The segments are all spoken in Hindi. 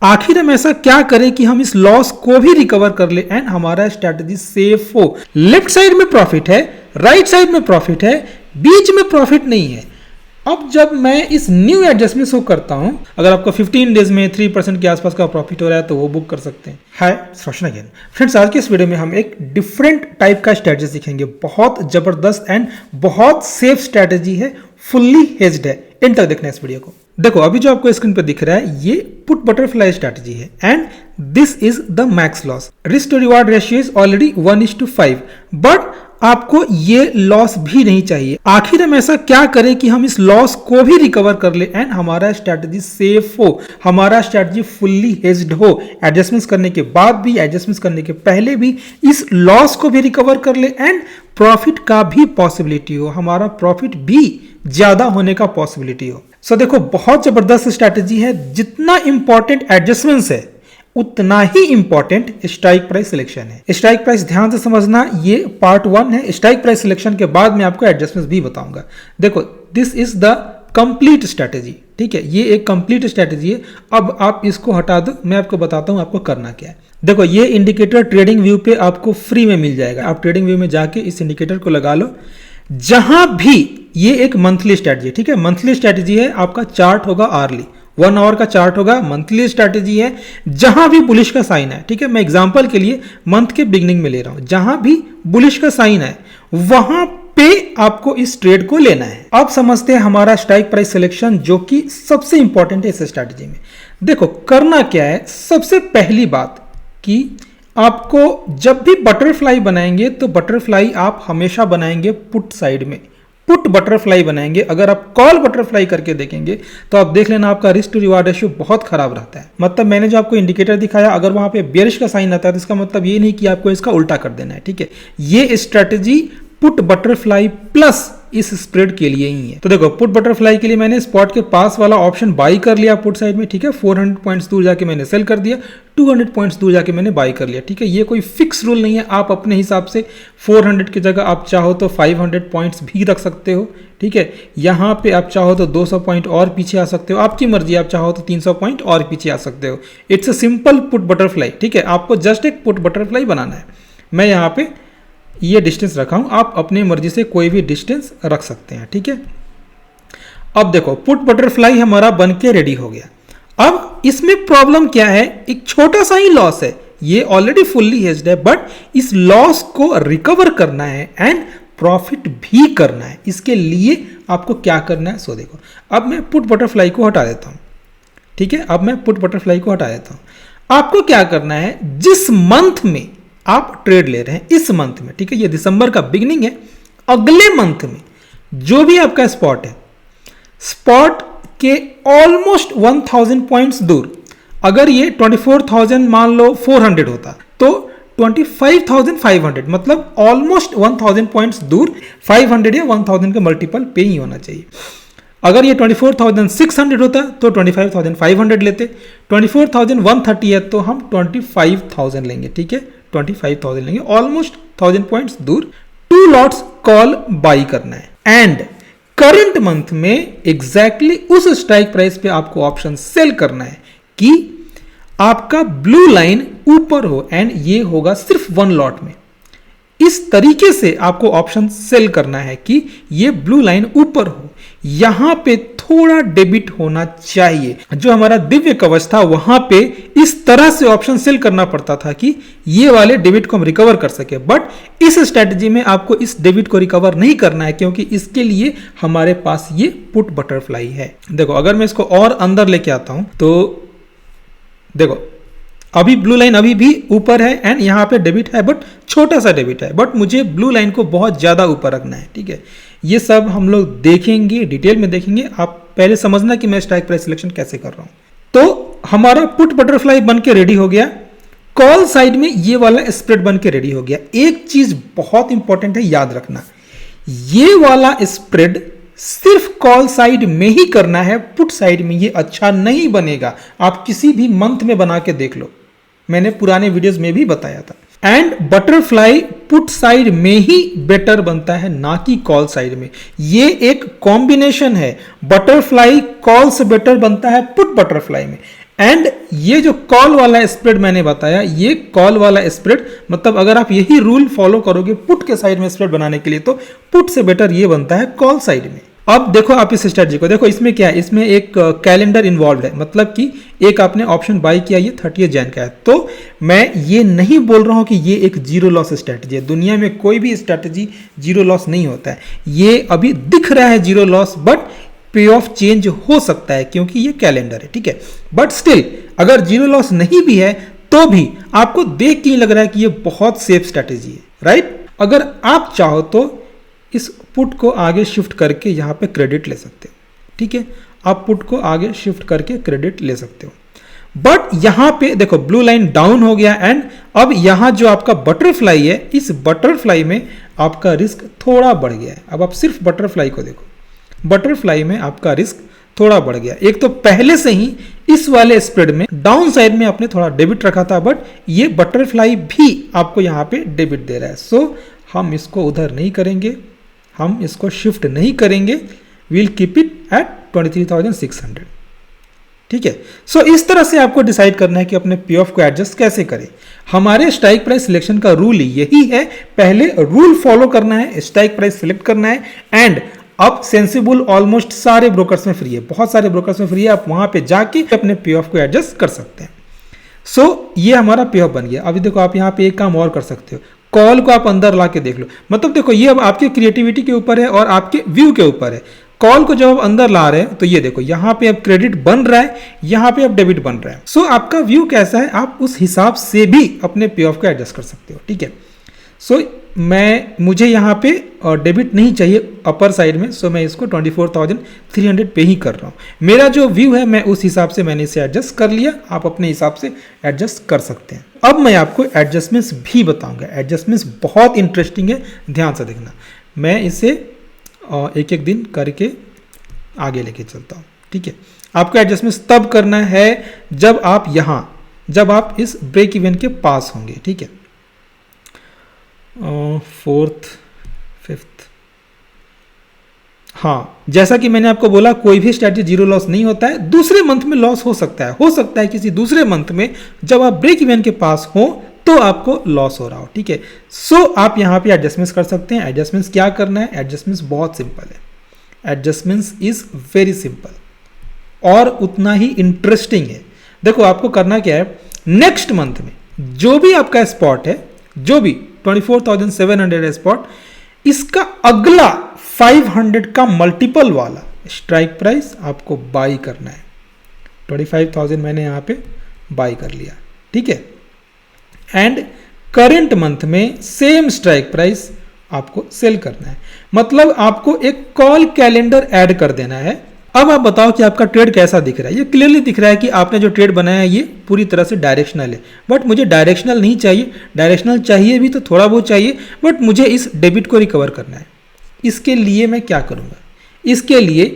आखिर हम ऐसा क्या करें कि हम इस लॉस को भी रिकवर कर ले एंड हमारा स्ट्रैटेजी सेफ हो। लेफ्ट साइड में प्रॉफिट है, राइट साइड में प्रॉफिट है, बीच में प्रॉफिट नहीं है। अब जब मैं इस न्यू एडजस्टमेंट को करता हूं, अगर आपको 15 डेज में 3% के आसपास का प्रॉफिट हो रहा है तो वो बुक कर सकते हैं। हाय रोशन अगेन फ्रेंड्स, आज के इस वीडियो में हम एक डिफरेंट टाइप का स्ट्रैटेजी सीखेंगे। बहुत जबरदस्त एंड बहुत सेफ स्ट्रैटेजी है, फुल्ली हेज्ड है। इन तक देखना इस वीडियो को। देखो अभी जो आपको स्क्रीन पे दिख रहा है ये पुट बटरफ्लाई स्ट्रैटेजी है and this is the max loss. Risk to reward ratio is already 1:5, but आपको ये लॉस भी नहीं चाहिए। आखिर हम ऐसा क्या करें कि हम इस लॉस को भी रिकवर कर ले एंड हमारा स्ट्रैटेजी सेफ हो, हमारा स्ट्रैटेजी फुल्ली हेज्ड हो। एडजस्टमेंट्स करने के बाद भी, एडजस्टमेंट्स करने के पहले भी इस लॉस को भी रिकवर कर ले एंड प्रॉफिट का भी पॉसिबिलिटी हो, हमारा प्रॉफिट भी ज्यादा होने का पॉसिबिलिटी हो। सो देखो बहुत जबरदस्त स्ट्रैटेजी है। जितना इंपॉर्टेंट एडजस्टमेंट्स है उतना ही इंपॉर्टेंट स्ट्राइक प्राइस सिलेक्शन है। स्ट्राइक प्राइस ध्यान से समझना, ये पार्ट 1 है। स्ट्राइक प्राइस सिलेक्शन के बाद मैं आपको एडजस्टमेंट्स भी बताऊंगा। देखो this is the complete strategy, ठीक है, ये एक कंप्लीट स्ट्रैटेजी है। अब आप इसको हटा दो, मैं आपको बताता हूं आपको करना क्या है। देखो ये इंडिकेटर ट्रेडिंग व्यू पे आपको फ्री में मिल जाएगा। आप ट्रेडिंग व्यू में जाके इस इंडिकेटर को लगा लो। जहां भी ये एक मंथली स्ट्रैटेजी, ठीक है, मंथली स्ट्रैटेजी है। आपका चार्ट होगा आर्ली, 1 आवर का चार्ट होगा, मंथली स्ट्रैटेजी है। जहां भी बुलिश का साइन है, ठीक है, मैं एग्जांपल के लिए मंथ के बिगनिंग में ले रहा हूं, जहां भी बुलिश का साइन है वहां पे आपको इस ट्रेड को लेना है। अब समझते हैं हमारा स्ट्राइक प्राइस सिलेक्शन, जो कि सबसे इंपॉर्टेंट है इस स्ट्रैटेजी में। देखो करना क्या है, सबसे पहली बात कि आपको जब भी बटरफ्लाई बनाएंगे तो बटरफ्लाई आप हमेशा बनाएंगे पुट साइड में, पुट बटरफ्लाई बनाएंगे। अगर आप कॉल बटरफ्लाई करके देखेंगे तो आप देख लेना आपका रिस्क टू रिवार्ड रेशियो बहुत खराब रहता है। मतलब मैंने जो आपको इंडिकेटर दिखाया, अगर वहां पे बेरिश का साइन आता है तो इसका मतलब ये नहीं कि आपको इसका उल्टा कर देना है, ठीक है। ये स्ट्रैटेजी पुट बटरफ्लाई प्लस इस स्प्रेड के लिए ही है। तो देखो पुट बटरफ्लाई के लिए मैंने स्पॉट के पास वाला ऑप्शन बाई कर लिया पुट साइड में, ठीक है। 400 पॉइंट्स दूर जाके मैंने सेल कर दिया, 200 पॉइंट्स दूर जाके मैंने बाई कर लिया, ठीक है। ये कोई फिक्स रूल नहीं है, आप अपने हिसाब से 400 की जगह आप चाहो तो 500 पॉइंट्स भी रख सकते हो, ठीक है। यहाँ पे आप चाहो तो 200 पॉइंट और पीछे आ सकते हो, आपकी मर्जी। आप चाहो तो 300 पॉइंट और पीछे आ सकते हो। It's a simple put butterfly, ठीक है। आपको जस्ट एक पुट बटरफ्लाई बनाना है। मैं यहाँ पे ये डिस्टेंस रखा हूं, आप अपनी मर्जी से कोई भी डिस्टेंस रख सकते हैं, ठीक है। अब देखो पुट बटरफ्लाई हमारा बन के रेडी हो गया। अब इसमें प्रॉब्लम क्या है, एक छोटा सा ही लॉस है, ये ऑलरेडी फुल्ली हेज्ड है, बट इस लॉस को रिकवर करना है एंड प्रॉफिट भी करना है। इसके लिए आपको क्या करना है, सो देखो अब मैं पुट बटरफ्लाई को हटा देता हूं, ठीक है। अब मैं पुट बटरफ्लाई को हटा देता हूं। आपको क्या करना है, जिस मंथ में आप ट्रेड ले रहे हैं, इस मंथ में, ठीक है, ये दिसंबर का बिगनिंग है, अगले मंथ में जो भी आपका स्पॉट है, स्पॉट के ऑलमोस्ट 1000 पॉइंट्स दूर, अगर ये 24,000 मान लो 400 होता तो 25,500 मतलब ऑलमोस्ट 1000 पॉइंट्स दूर 500 या 1000 का मल्टीपल पे ही होना चाहिए। अगर ये 24,600 होता तो 25,500 लेते, 24,130 है तो हम 25,000 लेंगे, ठीक है, 25,000 लेंगे, ऑलमोस्ट 1000 पॉइंट्स दूर। 2 लॉट्स कॉल बाई करना है एंड करंट मंथ में एग्जैक्टली उस स्ट्राइक प्राइस पे आपको ऑप्शन सेल करना है कि आपका ब्लू लाइन ऊपर हो एंड ये होगा सिर्फ 1 लॉट में। इस तरीके से आपको ऑप्शन सेल करना है कि ये ब्लू लाइन ऊपर हो, यहां पे थोड़ा डेबिट होना चाहिए। जो हमारा दिव्य कवच था वहां पे इस तरह से ऑप्शन सेल करना पड़ता था कि ये वाले डेबिट को हम रिकवर कर सके, बट इस स्ट्रैटेजी में आपको इस डेबिट को रिकवर नहीं करना है, क्योंकि इसके लिए हमारे पास ये पुट बटरफ्लाई है। देखो अगर मैं इसको और अंदर लेके आता हूं तो देखो अभी ब्लू लाइन अभी भी ऊपर है एंड यहाँ पे डेबिट है, बट छोटा सा डेबिट है, बट मुझे ब्लू लाइन को बहुत ज्यादा ऊपर रखना है, ठीक है। ये सब हम लोग देखेंगे, डिटेल में देखेंगे। आप पहले समझना कि मैं स्ट्राइक प्राइस सिलेक्शन कैसे कर रहा हूं। तो हमारा पुट बटरफ्लाई बन के रेडी हो गया, कॉल साइड में ये वाला स्प्रेड बन के रेडी हो गया। एक चीज बहुत इंपॉर्टेंट है, याद रखना, ये वाला स्प्रेड सिर्फ कॉल साइड में ही करना है, पुट साइड में ये अच्छा नहीं बनेगा। आप किसी भी मंथ में बना के देख लो, मैंने पुराने वीडियोस में भी बताया था। एंड बटरफ्लाई पुट साइड में ही बेटर बनता है, ना कि कॉल साइड में। ये एक कॉम्बिनेशन है, बटरफ्लाई कॉल से बेटर बनता है पुट बटरफ्लाई में एंड ये जो कॉल वाला स्प्रेड मैंने बताया, ये कॉल वाला स्प्रेड मतलब अगर आप यही रूल फॉलो करोगे पुट के साइड में स्प्रेड बनाने के लिए, तो पुट से बेटर ये बनता है कॉल साइड में। अब देखो आप इस स्ट्रेटजी को देखो, इसमें क्या है, इसमें एक कैलेंडर इन्वॉल्व है, मतलब कि एक आपने ऑप्शन बाई किया, ये 30 जैन का है। तो मैं ये नहीं बोल रहा हूं कि ये एक जीरो लॉस स्ट्रेटजी है, दुनिया में कोई भी स्ट्रेटजी जीरो लॉस नहीं होता है। ये अभी दिख रहा है जीरो लॉस, बट पे ऑफ चेंज हो सकता है क्योंकि ये कैलेंडर है, ठीक है। बट स्टिल अगर जीरो लॉस नहीं भी है तो भी आपको देख के ही लग रहा है कि ये बहुत सेफ स्ट्रेटजी है, राइट। अगर आप चाहो तो इस पुट को आगे शिफ्ट करके यहाँ पे क्रेडिट ले सकते हो, ठीक है। आप पुट को आगे शिफ्ट करके क्रेडिट ले सकते हो, बट यहाँ पे देखो ब्लू लाइन डाउन हो गया एंड अब यहाँ जो आपका बटरफ्लाई है, इस बटरफ्लाई में आपका रिस्क थोड़ा बढ़ गया है। अब आप सिर्फ बटरफ्लाई को देखो, बटरफ्लाई में आपका रिस्क थोड़ा बढ़ गया। एक तो पहले से ही इस वाले स्प्रेड में डाउन साइड में आपने थोड़ा डेबिट रखा था, बट ये बटरफ्लाई भी आपको यहाँ पे डेबिट दे रहा है। सो हम इसको उधर नहीं करेंगे, हम इसको शिफ्ट नहीं करेंगे, विल कीप इट एट 23,600, ठीक है। सो इस तरह से आपको डिसाइड करना है कि अपने पी ऑफ को एडजस्ट कैसे करें। हमारे स्ट्राइक प्राइस सिलेक्शन का रूल यही है, पहले रूल फॉलो करना है, स्ट्राइक प्राइस सिलेक्ट करना है एंड अब सेंसिबल ऑलमोस्ट सारे ब्रोकर्स में फ्री है, बहुत सारे ब्रोकर्स में फ्री है, आप वहां पे जाके अपने पे ऑफ को एडजस्ट कर सकते हैं। सो ये हमारा पे ऑफ बन गया। अभी देखो आप यहाँ पे एक काम और कर सकते हो, कॉल को आप अंदर ला के देख लो। मतलब देखो ये अब आपके क्रिएटिविटी के ऊपर है और आपके व्यू के ऊपर है। कॉल को जब आप अंदर ला रहे हैं तो ये देखो यहाँ पे अब क्रेडिट बन रहा है, यहाँ पे अब डेबिट बन रहा है। सो आपका व्यू कैसा है आप उस हिसाब से भी अपने पे ऑफ को एडजस्ट कर सकते हो, ठीक है। सो मुझे यहाँ पे डेबिट नहीं चाहिए अपर साइड में, सो मैं इसको 24,300 पे ही कर रहा हूँ। मेरा जो व्यू है मैं उस हिसाब से मैंने इसे एडजस्ट कर लिया, आप अपने हिसाब से एडजस्ट कर सकते हैं। अब मैं आपको एडजस्टमेंट्स भी बताऊंगा, एडजस्टमेंट्स बहुत इंटरेस्टिंग है, ध्यान से देखना। मैं इसे एक एक दिन करके आगे लेके चलता हूँ, ठीक है। आपको एडजस्टमेंट्स तब करना है जब आप इस ब्रेक इवन के पास होंगे, ठीक है। 4th 5th, हाँ जैसा कि मैंने आपको बोला कोई भी स्ट्रैटेजी जीरो लॉस नहीं होता है। दूसरे मंथ में लॉस हो सकता है किसी दूसरे मंथ में जब आप ब्रेक इवन के पास हो तो आपको लॉस हो रहा हो, ठीक है। सो आप यहाँ पे एडजस्टमेंट्स कर सकते हैं। एडजस्टमेंट्स क्या करना है, एडजस्टमेंट्स बहुत सिंपल है, एडजस्टमेंट्स इज वेरी सिंपल और उतना ही इंटरेस्टिंग है। देखो आपको करना क्या है, नेक्स्ट मंथ में जो भी आपका स्पॉट है, जो भी 24,700 स्पॉट, इसका अगला 500 का मल्टीपल वाला स्ट्राइक प्राइस आपको बाई करना है। 25,000 मैंने यहाँ पे बाई कर लिया, ठीक है। एंड करेंट मंथ में सेम स्ट्राइक प्राइस आपको सेल करना है, मतलब आपको एक कॉल कैलेंडर ऐड कर देना है। अब आप बताओ कि आपका ट्रेड कैसा दिख रहा है। ये क्लियरली दिख रहा है कि आपने जो ट्रेड बनाया है ये पूरी तरह से डायरेक्शनल है, बट मुझे डायरेक्शनल नहीं चाहिए, डायरेक्शनल चाहिए भी तो थोड़ा बहुत चाहिए, बट मुझे इस डेबिट को रिकवर करना है। इसके लिए मैं क्या करूँगा, इसके लिए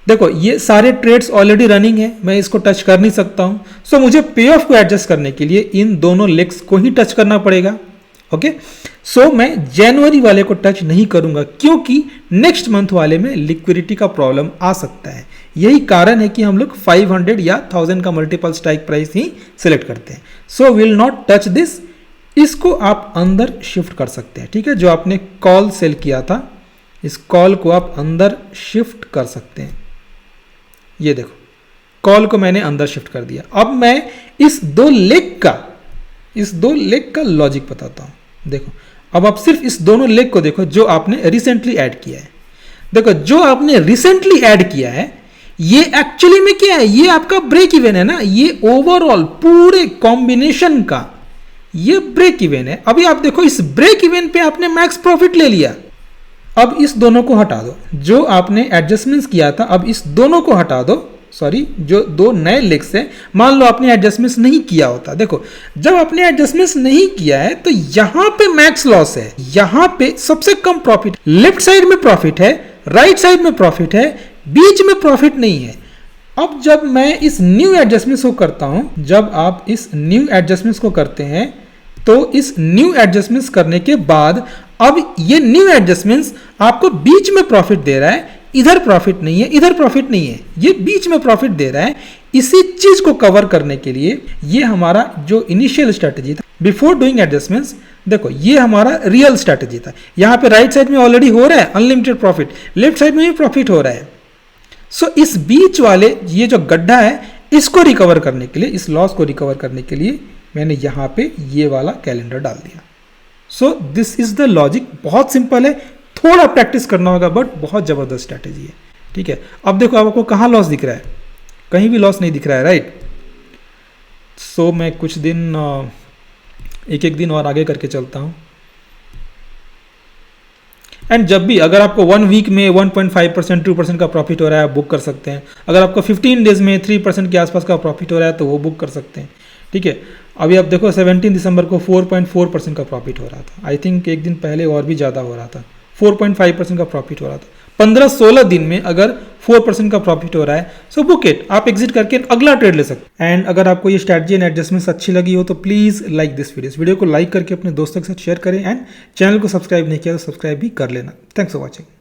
देखो ये सारे ट्रेड्स ऑलरेडी रनिंग है, मैं इसको टच कर नहीं सकता हूँ। सो मुझे पे ऑफ को एडजस्ट करने के लिए इन दोनों लेग्स को ही टच करना पड़ेगा, ओके। सो मैं जनवरी वाले को टच नहीं करूंगा क्योंकि नेक्स्ट मंथ वाले में लिक्विडिटी का प्रॉब्लम आ सकता है। यही कारण है कि हम लोग 500 या 1000 का मल्टीपल स्ट्राइक प्राइस ही सिलेक्ट करते हैं। So will not touch this, इसको आप अंदर शिफ्ट कर सकते हैं, ठीक है। जो आपने कॉल सेल किया था इस कॉल को आप अंदर शिफ्ट कर सकते हैं। ये देखो कॉल को मैंने अंदर शिफ्ट कर दिया। अब मैं इस दो लेग का लॉजिक बताता हूं। देखो अब आप सिर्फ इस दोनों लेग को देखो जो आपने रिसेंटली ऐड किया है। देखो जो आपने रिसेंटली ऐड किया है ये एक्चुअली में क्या है, ये आपका ब्रेक इवन है ना, ये ओवरऑल पूरे कॉम्बिनेशन का ये ब्रेक इवन है। अभी आप देखो इस ब्रेक इवन पे आपने मैक्स प्रॉफिट ले लिया। अब इस दोनों को हटा दो, जो आपने एडजस्टमेंट्स किया था, अब इस दोनों को हटा दो, सॉरी जो दो नए लेग्स हैं, मान लो आपने एडजस्टमेंट्स नहीं किया होता। देखो जब आपने एडजस्टमेंट्स नहीं किया है तो यहां पे मैक्स लॉस है, यहां पे सबसे कम प्रॉफिट, लेफ्ट साइड में प्रॉफिट है, राइट साइड में प्रॉफिट है, बीच में प्रॉफिट नहीं है। अब जब मैं इस न्यू एडजस्टमेंट्स को करता हूं, जब आप इस न्यू एडजस्टमेंट्स को करते हैं तो इस न्यू एडजस्टमेंट्स करने के बाद अब ये न्यू एडजस्टमेंट्स आपको बीच में प्रॉफिट दे रहा है इधर प्रॉफिट नहीं है, इधर प्रॉफिट नहीं है, ये बीच में प्रॉफिट दे रहा है। इसी चीज को कवर करने के लिए ये हमारा जो इनिशियल स्ट्रेटेजी था बिफोर डूइंग एडजस्टमेंट्स, देखो ये हमारा रियल स्ट्रेटेजी था। यहाँ पे राइट साइड में ऑलरेडी हो रहा है अनलिमिटेड प्रॉफिट, लेफ्ट साइड में भी प्रॉफिट हो रहा है। सो इस बीच वाले ये जो गड्ढा है इसको रिकवर करने के लिए, इस लॉस को रिकवर करने के लिए मैंने यहाँ पे ये वाला कैलेंडर डाल दिया। So this is the logic, बहुत सिंपल है, थोड़ा प्रैक्टिस करना होगा बट बहुत जबरदस्त स्ट्रैटेजी है। ठीक है, अब देखो आपको कहाँ लॉस दिख रहा है, कहीं भी लॉस नहीं दिख रहा है, राइट। सो मैं कुछ दिन एक एक दिन और आगे करके चलता हूँ। एंड जब भी अगर आपको 1 वीक में 1.5% 2% का प्रॉफिट हो रहा है आप बुक कर सकते हैं। अगर आपको 15 डेज में 3% के आसपास का प्रॉफिट हो रहा है तो वो बुक कर सकते हैं। ठीक है, अभी आप देखो 17 दिसंबर को 4.4% का प्रॉफिट हो रहा था। आई थिंक एक दिन पहले और भी ज़्यादा हो रहा था, 4.5% का प्रॉफिट हो रहा था। 15-16 दिन में अगर 4% का प्रॉफिट हो रहा है सो बुक इट, आप एग्जिट करके अगला ट्रेड ले सकते हैं। एंड अगर आपको ये स्ट्रैटेजी एंड एडजस्टमेंट्स अच्छी लगी हो तो प्लीज़ लाइक दिस वीडियो को लाइक करके अपने दोस्तों के साथ शेयर करें एंड चैनल को सब्सक्राइब नहीं किया तो सब्सक्राइब भी कर लेना। Thanks for watching.